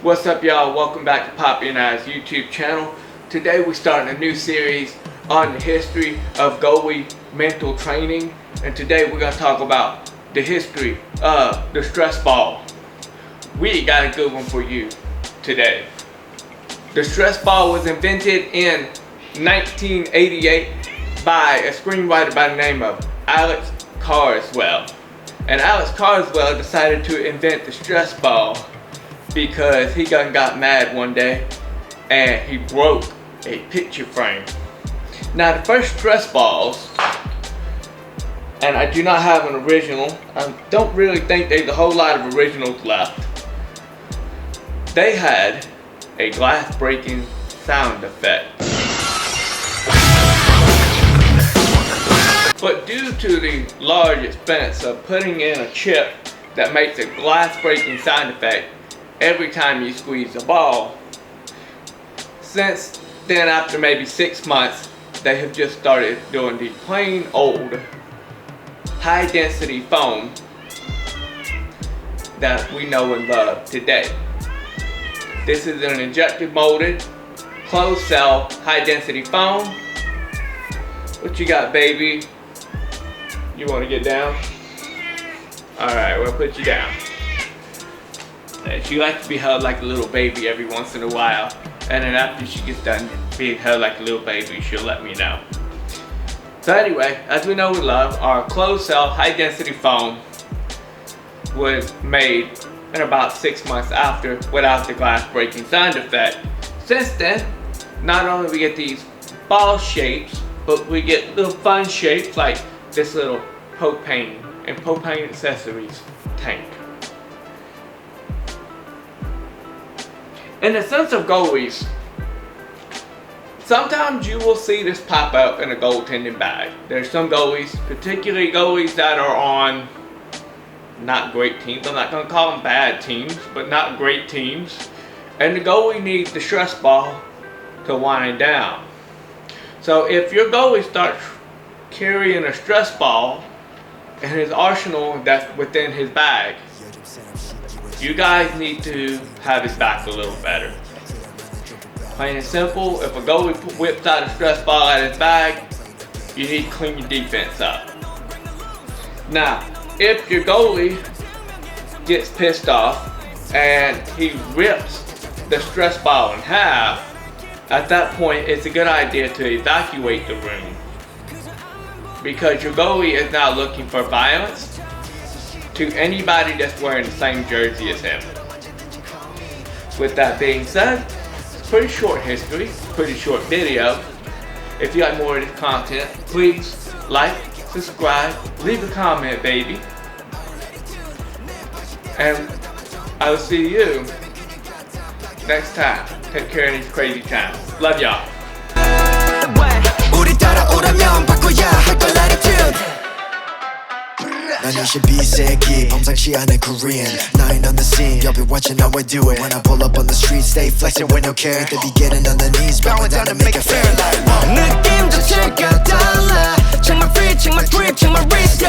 What's up, y'all? Welcome back to Poppy and I's YouTube channel. Today we're starting a new series on the history of goalie mental training, and today we're going to talk about the history of the stress ball. We got a good one for you today. The stress ball was invented in 1988 by a screenwriter by the name of Alex Carswell. And Alex Carswell decided to invent the stress ball because he got mad one day and he broke a picture frame. Now the first stress balls, and I do not have an original, I don't really think there's a whole lot of originals left. They had a glass breaking sound effect. But due to the large expense of putting in a chip that makes a glass breaking sound effect every time you squeeze the ball, since then, after maybe 6 months, they have just started doing the plain old high density foam that we know and love today. This is an injected molded closed cell high density foam. What you got, baby? You want to get down? Alright, we'll put you down. She likes to be held like a little baby every once in a while, and then after she gets done being held like a little baby, she'll let me know. So anyway, as we know we love, our closed cell high density foam was made in about 6 months after without the glass breaking sound effect. Since then, not only we get these ball shapes, but we get little fun shapes like this little propane and propane accessories tank. In the sense of goalies, sometimes you will see this pop up in a goaltending bag. There's some goalies, particularly goalies that are on not great teams. I'm not going to call them bad teams, but not great teams. And the goalie needs the stress ball to wind down. So if your goalie starts carrying a stress ball in his arsenal that's within his bag, you guys need to have his back a little better. Plain and simple, if a goalie whips out a stress ball out of his bag, you need to clean your defense up. Now, if your goalie gets pissed off and he rips the stress ball in half, at that point it's a good idea to evacuate the room, because your goalie is now looking for violence to anybody that's wearing the same jersey as him. With that being said, it's a pretty short history, pretty short video. If you like more of this content, please like, subscribe, leave a comment, baby. And I will see you next time. Take care of these crazy times. Love y'all. 난 22세기 범상치 않은 Korean 9 on the scene, you'll be watching how I do it. When I pull up on the street, stay flexing with no care. They be getting on their knees, bowing down to make it fair like whoa. 느낌 자체가 달라. Check my feet, check my grip, check my wrist.